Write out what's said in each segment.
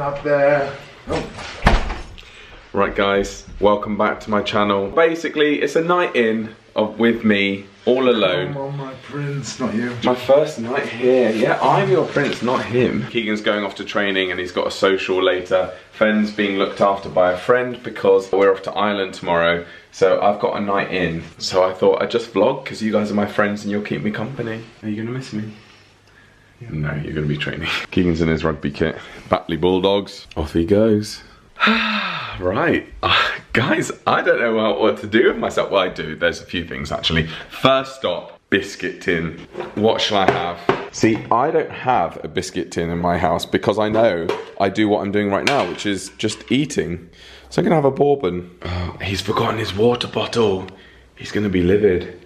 Up there. Oh. Right guys, welcome back to my channel. Basically, it's a night in with me, all alone. Come on, my prince, not you. My first night here. Yeah, I'm your prince, not him. Keegan's going off to training and he's got a social later. Fenn's being looked after by a friend because we're off to Ireland tomorrow. So I've got a night in. So I thought I'd just vlog because you guys are my friends and you'll keep me company. Are you gonna miss me? No, you're gonna be training. Keegan's in his rugby kit. Batley Bulldogs. Off he goes. Right, guys, I don't know what to do with myself. Well, I do. There's a few things actually. First stop, biscuit tin. What shall I have? See, I don't have a biscuit tin in my house because I know I do what I'm doing right now, which is just eating. So I'm gonna have a bourbon. Oh, he's forgotten his water bottle. He's gonna be livid.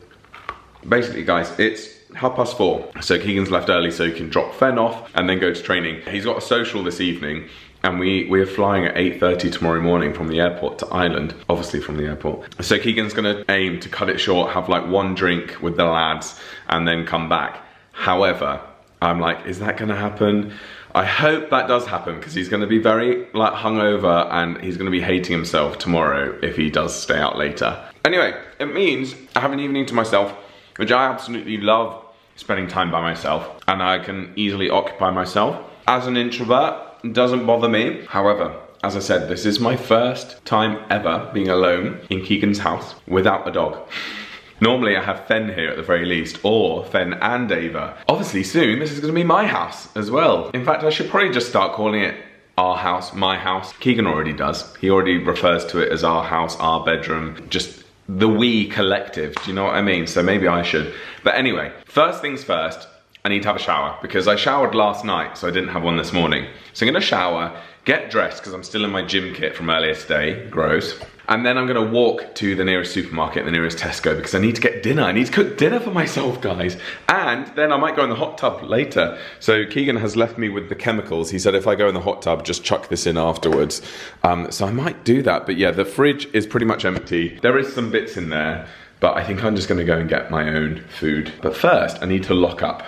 Basically, guys, it's 4:30. So Keegan's left early so he can drop Fenn off and then go to training. He's got a social this evening. And we're flying at 8:30 tomorrow morning from the airport to Ireland, obviously from the airport. So Keegan's gonna aim to cut it short, have like one drink with the lads and then come back. However, I'm like, is that gonna happen? I hope that does happen because he's gonna be very like hungover and he's gonna be hating himself tomorrow if he does stay out later. Anyway, it means I have an evening to myself, which I absolutely love spending time by myself and I can easily occupy myself. As an introvert, it doesn't bother me. However, as I said, this is my first time ever being alone in Keegan's house without a dog. Normally I have Fenn here at the very least, or Fenn and Ava. Obviously soon this is gonna be my house as well. In fact, I should probably just start calling it our house, my house. Keegan already does. He already refers to it as our house, our bedroom, just the we collective, do you know what I mean? So maybe I should. But anyway, first things first, I need to have a shower because I showered last night, so I didn't have one this morning. So I'm gonna shower, get dressed because I'm still in my gym kit from earlier today, gross. And then I'm gonna walk to the nearest supermarket, the nearest Tesco, because I need to get dinner. I need to cook dinner for myself, guys. And then I might go in the hot tub later. So Keegan has left me with the chemicals. He said if I go in the hot tub, just chuck this in afterwards. So I might do that, but yeah, the fridge is pretty much empty. There is some bits in there, but I think I'm just gonna go and get my own food. But first, I need to lock up.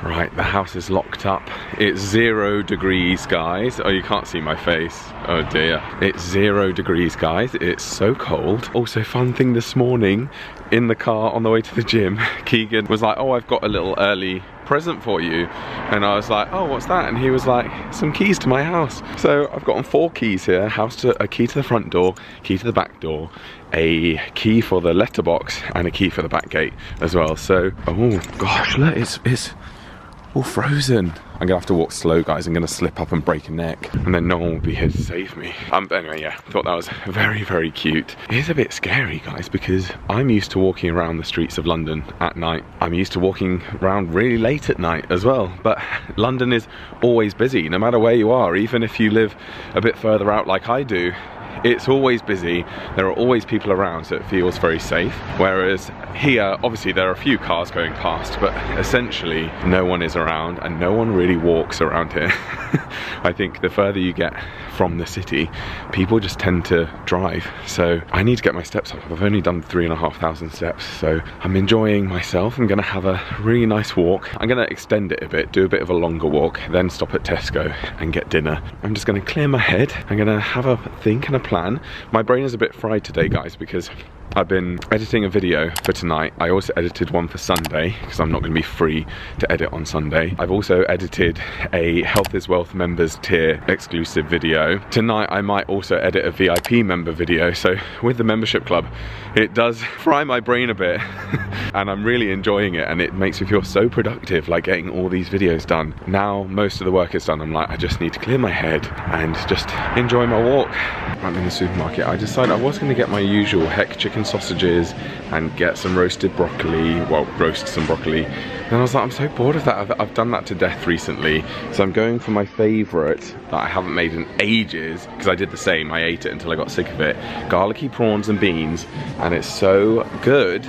Right, the house is locked up. It's 0 degrees, guys. Oh, you can't see my face. Oh dear. It's 0 degrees, guys. It's so cold. Also, fun thing this morning, in the car on the way to the gym, Keegan was like, oh, I've got a little early present for you. And I was like, oh, what's that? And he was like, some keys to my house. So I've gotten 4 keys here. A key to the front door, key to the back door, a key for the letterbox, and a key for the back gate as well. So, oh gosh, look, it's all frozen. I'm gonna have to walk slow, guys. I'm gonna slip up and break a neck and then no one will be here to save me. But anyway, yeah, thought that was very, very cute. It is a bit scary, guys, because I'm used to walking around the streets of London at night. I'm used to walking around really late at night as well. But London is always busy, no matter where you are. Even if you live a bit further out like I do, it's always busy. There are always people around, so it feels very safe. Whereas here, obviously there are a few cars going past, but essentially no one is around and no one really walks around here. I think the further you get from the city, people just tend to drive. So I need to get my steps up. I've only done 3,500 steps, so I'm enjoying myself. I'm gonna have a really nice walk. I'm gonna extend it a bit, do a bit of a longer walk, then stop at Tesco and get dinner. I'm just gonna clear my head. I'm gonna have a think and a plan. My brain is a bit fried today, guys, because I've been editing a video for tonight. I also edited one for Sunday because I'm not going to be free to edit on Sunday. I've also edited a Health is Wealth members tier exclusive video. Tonight I might also edit a VIP member video. So with the membership club, it does fry my brain a bit and I'm really enjoying it and it makes me feel so productive, like getting all these videos done. Now most of the work is done, I'm like, I just need to clear my head and just enjoy my walk. I'm in the supermarket. I decided I was going to get my usual heck chicken sausages and get some roasted broccoli, well, roast some broccoli. And I was like, I'm so bored of that. I've done that to death recently. So I'm going for my favorite that I haven't made in ages, because I did the same. I ate it until I got sick of it. Garlicky prawns and beans, and it's so good,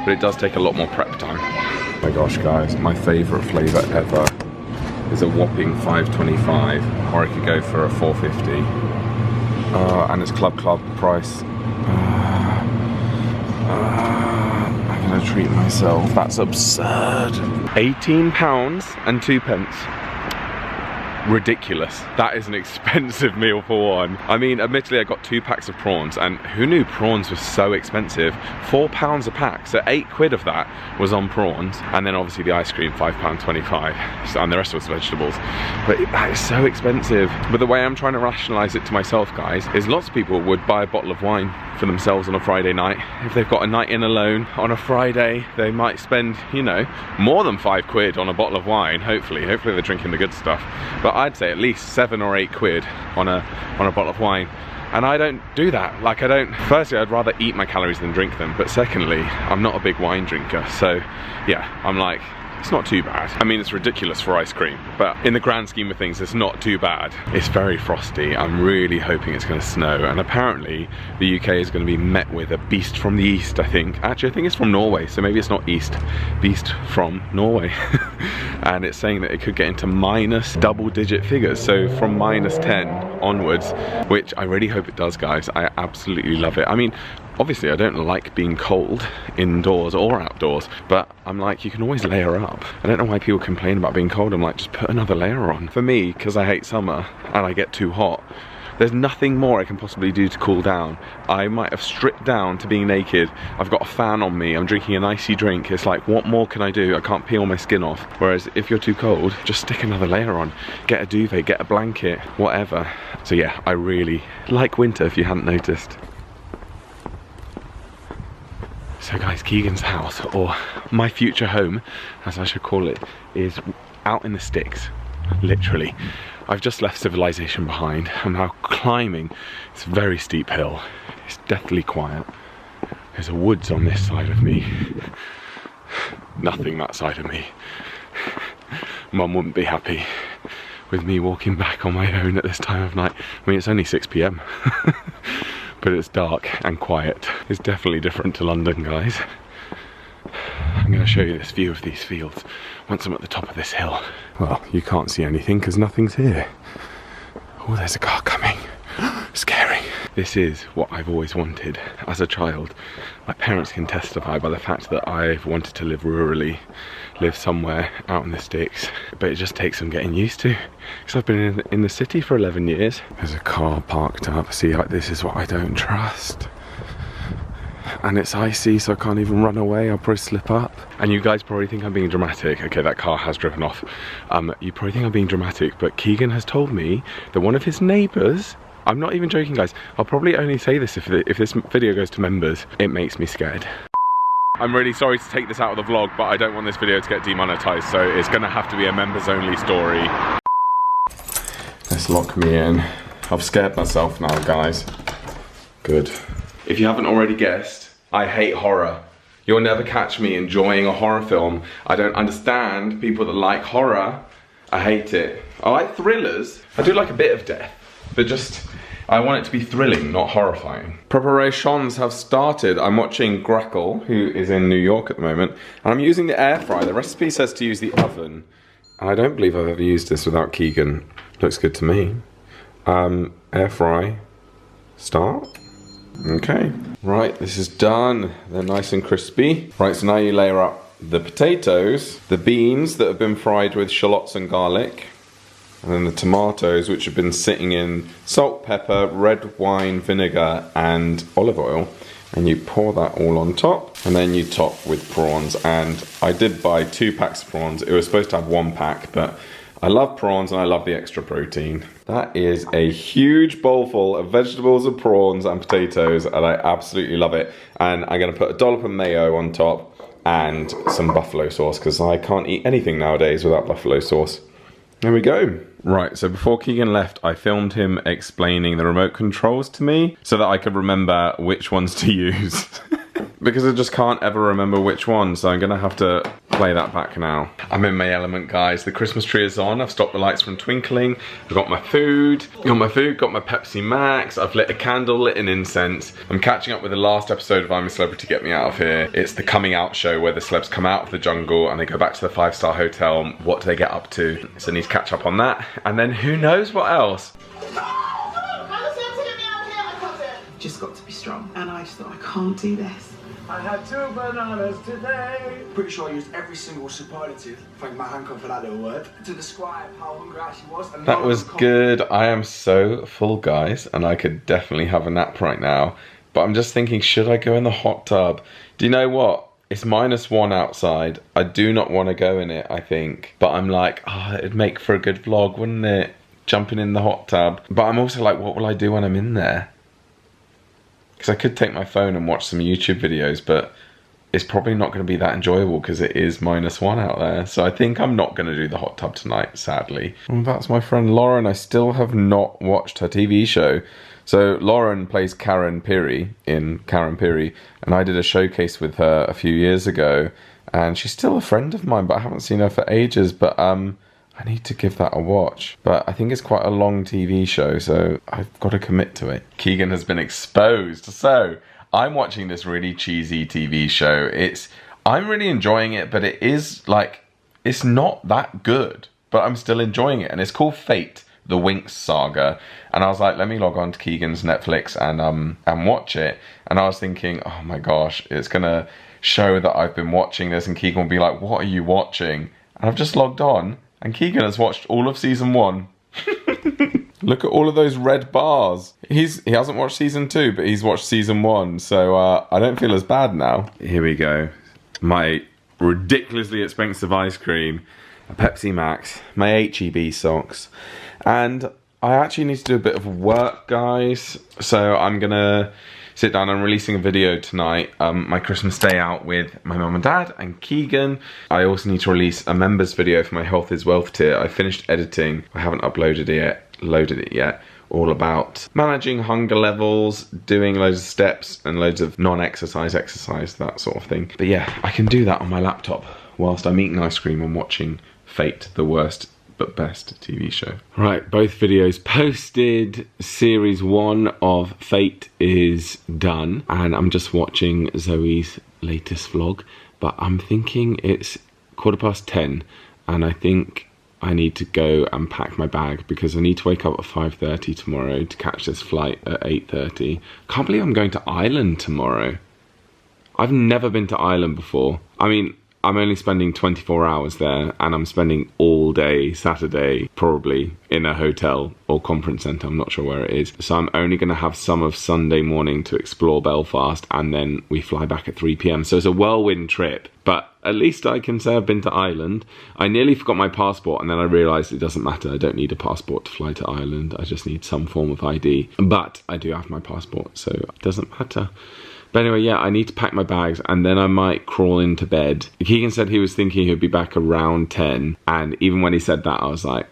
but it does take a lot more prep time. Oh my gosh, guys, my favorite flavor ever is a whopping $5.25, or I could go for a $4.50. And it's club price. I'm gonna treat myself. That's absurd. £18 and 2 pence. ridiculous. That is an expensive meal for one. I mean, admittedly, I got 2 packs of prawns, and who knew prawns were so expensive? £4 a pack, so 8 quid of that was on prawns, and then obviously the ice cream, £5.25, and the rest was vegetables. But that is so expensive. But the way I'm trying to rationalise it to myself, guys, is lots of people would buy a bottle of wine for themselves on a Friday night. If they've got a night in alone on a Friday, they might spend, you know, more than 5 quid on a bottle of wine. Hopefully they're drinking the good stuff. But I'd say at least 7 or 8 quid on a bottle of wine. And I don't do that. Like, I don't, firstly, I'd rather eat my calories than drink them. But secondly, I'm not a big wine drinker. So yeah, I'm like, it's not too bad. I mean, it's ridiculous for ice cream, but in the grand scheme of things, it's not too bad. It's very frosty. I'm really hoping it's going to snow, and apparently the UK is going to be met with a beast from the east, I think. Actually, I think it's from Norway, so maybe it's not east. Beast from Norway. And it's saying that it could get into minus double-digit figures, so from -10 onwards, which I really hope it does, guys. I absolutely love it. I mean, obviously I don't like being cold indoors or outdoors, but I'm like, you can always layer up. I don't know why people complain about being cold. I'm like, just put another layer on. For me, because I hate summer and I get too hot, there's nothing more I can possibly do to cool down. I might have stripped down to being naked. I've got a fan on me. I'm drinking an icy drink. It's like, what more can I do? I can't peel my skin off. Whereas if you're too cold, just stick another layer on. Get a duvet, get a blanket, whatever. So yeah, I really like winter, if you hadn't noticed. So guys, Keegan's house, or my future home, as I should call it, is out in the sticks, literally. I've just left civilization behind. I'm now climbing this very steep hill. It's deathly quiet. There's a woods on this side of me. Nothing that side of me. Mum wouldn't be happy with me walking back on my own at this time of night. I mean, it's only 6 PM. But it's dark and quiet. It's definitely different to London, guys. I'm going to show you this view of these fields once I'm at the top of this hill. Well, you can't see anything because nothing's here. Oh, there's a car coming. Scary. This is what I've always wanted as a child. My parents can testify by the fact that I've wanted to live rurally, live somewhere out in the sticks, but it just takes some getting used to, because I've been in the city for 11 years. There's a car parked up. See, like, this is what I don't trust. And it's icy, so I can't even run away. I'll probably slip up. And you guys probably think I'm being dramatic. Okay, that car has driven off. You probably think I'm being dramatic, but Keegan has told me that one of his neighbours, I'm not even joking, guys, I'll probably only say this if this video goes to members. It makes me scared. I'm really sorry to take this out of the vlog, but I don't want this video to get demonetized, so it's gonna have to be a members only story. Let's lock me in. I've scared myself now, guys. Good. If you haven't already guessed, I hate horror. You'll never catch me enjoying a horror film. I don't understand people that like horror. I hate it. I like thrillers. I do like a bit of death, but just, I want it to be thrilling, not horrifying. Preparations have started. I'm watching Grackle, who is in New York at the moment, and I'm using the air fryer. The recipe says to use the oven, and I don't believe I've ever used this without Keegan. Looks good to me. Air fry, start. Okay, right, this is done. They're nice and crispy. Right, so now you layer up the potatoes, the beans that have been fried with shallots and garlic, and then the tomatoes, which have been sitting in salt, pepper, red wine, vinegar, and olive oil. And you pour that all on top, and then you top with prawns. And I did buy 2 packs of prawns. It was supposed to have 1 pack, but I love prawns and I love the extra protein. That is a huge bowl full of vegetables and prawns and potatoes, and I absolutely love it. And I'm gonna put a dollop of mayo on top and some buffalo sauce, because I can't eat anything nowadays without buffalo sauce. There we go. Right, so before Keegan left, I filmed him explaining the remote controls to me so that I could remember which ones to use. Because I just can't ever remember which one, so I'm gonna have to play that back now. I'm in my element, guys. The Christmas tree is on. I've stopped the lights from twinkling. I've got my food, got my Pepsi Max. I've lit a candle, lit an incense. I'm catching up with the last episode of I'm a Celebrity, Get Me Out of Here. It's the coming out show where the celebs come out of the jungle and they go back to the 5-star hotel. What do they get up to? So I need to catch up on that. And then who knows what else? Just got to be strong, and I just thought, I can't do this. I had 2 bananas today. Pretty sure I used every single superlative, thank my handcuff for that little word, to describe how hungry I actually was. And That was good. I am so full, guys, and I could definitely have a nap right now. But I'm just thinking, should I go in the hot tub? Do you know what? It's -1 outside. I do not want to go in it, I think. But I'm like, it'd make for a good vlog, wouldn't it? Jumping in the hot tub. But I'm also like, what will I do when I'm in there? Because I could take my phone and watch some YouTube videos, but it's probably not going to be that enjoyable because it is -1 out there. So I think I'm not going to do the hot tub tonight, sadly. Well, that's my friend Lauren. I still have not watched her TV show. So Lauren plays Karen Pirie in Karen Pirie, and I did a showcase with her a few years ago, and she's still a friend of mine, but I haven't seen her for ages. But I need to give that a watch. But I think it's quite a long TV show, so I've got to commit to it. Keegan has been exposed. So I'm watching this really cheesy TV show. I'm really enjoying it, but it is like, it's not that good, but I'm still enjoying it. And it's called Fate, the Winx saga. And I was like, let me log on to Keegan's Netflix and watch it. And I was thinking, oh my gosh, it's gonna show that I've been watching this, and Keegan will be like, what are you watching? And I've just logged on, and Keegan has watched all of season 1. Look at all of those red bars. He hasn't watched season 2, but he's watched season 1. So I don't feel as bad now. Here we go. My ridiculously expensive ice cream, a Pepsi Max, my HEB socks. And I actually need to do a bit of work, guys. So I'm gonna sit down. I'm releasing a video tonight, my Christmas day out with my mum and dad and Keegan. I also need to release a members video for my Health is Wealth tier. I finished editing. I haven't loaded it yet. All about managing hunger levels, doing loads of steps and loads of non-exercise exercise, that sort of thing. But yeah, I can do that on my laptop whilst I'm eating ice cream and watching Fate, the worst but best TV show. Right, both videos posted. Series 1 of Fate is done, and I'm just watching Zoe's latest vlog, but I'm thinking it's 10:15, and I think I need to go and pack my bag because I need to wake up at 5:30 tomorrow to catch this flight at 8:30. Can't believe I'm going to Ireland tomorrow. I've never been to Ireland before. I mean, I'm only spending 24 hours there, and I'm spending all day Saturday probably in a hotel or conference centre. I'm not sure where it is. So I'm only going to have some of Sunday morning to explore Belfast, and then we fly back at 3 PM. So it's a whirlwind trip, but at least I can say I've been to Ireland. I nearly forgot my passport, and then I realised it doesn't matter. I don't need a passport to fly to Ireland. I just need some form of ID. But I do have my passport, so it doesn't matter. But anyway, yeah, I need to pack my bags, and then I might crawl into bed. Keegan said he was thinking he'd be back around 10, and even when he said that, I was like,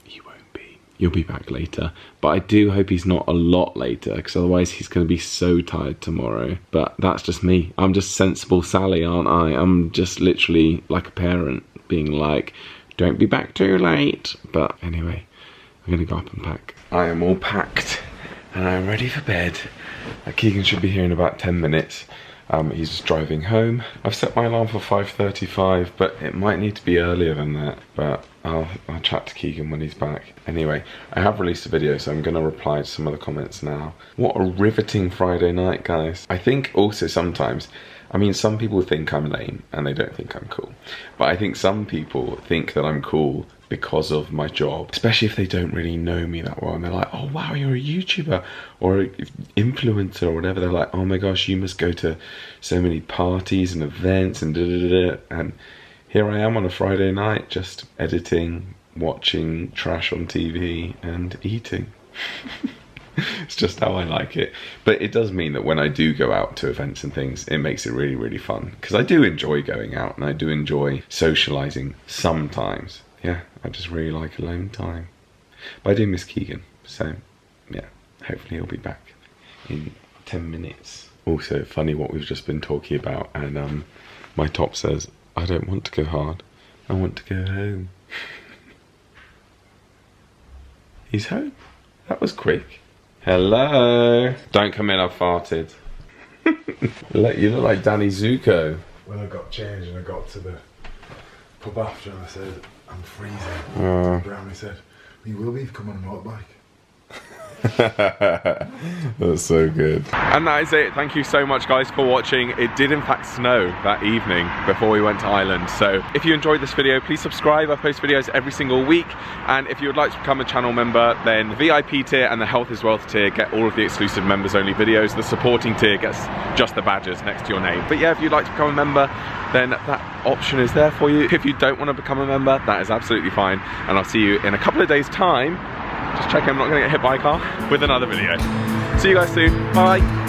you won't be. You'll be back later. But I do hope he's not a lot later, because otherwise he's going to be so tired tomorrow. But that's just me. I'm just sensible Sally, aren't I? I'm just literally like a parent, being like, don't be back too late. But anyway, I'm going to go up and pack. I am all packed, and I'm ready for bed. Keegan should be here in about 10 minutes. He's just driving home. I've set my alarm for 5:35, but it might need to be earlier than that. But I'll chat to Keegan when he's back. Anyway, I have released a video, so I'm going to reply to some of the comments now. What a riveting Friday night, guys. I think also sometimes, I mean, some people think I'm lame and they don't think I'm cool. But I think some people think that I'm cool because of my job, especially if they don't really know me that well, and they're like, oh wow, you're a YouTuber or an influencer or whatever. They're like, oh my gosh, you must go to so many parties and events and da-da-da-da. And here I am on a Friday night just editing, watching trash on TV and eating. It's just how I like it. But it does mean that when I do go out to events and things, it makes it really, really fun, because I do enjoy going out and I do enjoy socializing sometimes. Yeah, I just really like alone time. But I do miss Keegan, so yeah, hopefully he'll be back in 10 minutes. Also, funny what we've just been talking about, and my top says, I don't want to go hard, I want to go home. He's home. That was quick. Hello. Don't come in, I've farted. You look like Danny Zuko. When I got changed and I got to the pub after, and I said, I'm freezing. Brownie said, you will be if you come on a motorbike. That's so good. And that is it. Thank you so much, guys, for watching. It did in fact snow that evening before we went to Ireland. So if you enjoyed this video, please subscribe. I post videos every single week. And if you would like to become a channel member, then the VIP tier and the Health is Wealth tier get all of the exclusive members only videos. The supporting tier gets just the badges next to your name. But yeah, if you'd like to become a member, then that option is there for you. If you don't want to become a member, that is absolutely fine. And I'll see you in a couple of days' time. Just check I'm not going to get hit by a car with another video. See you guys soon. Bye.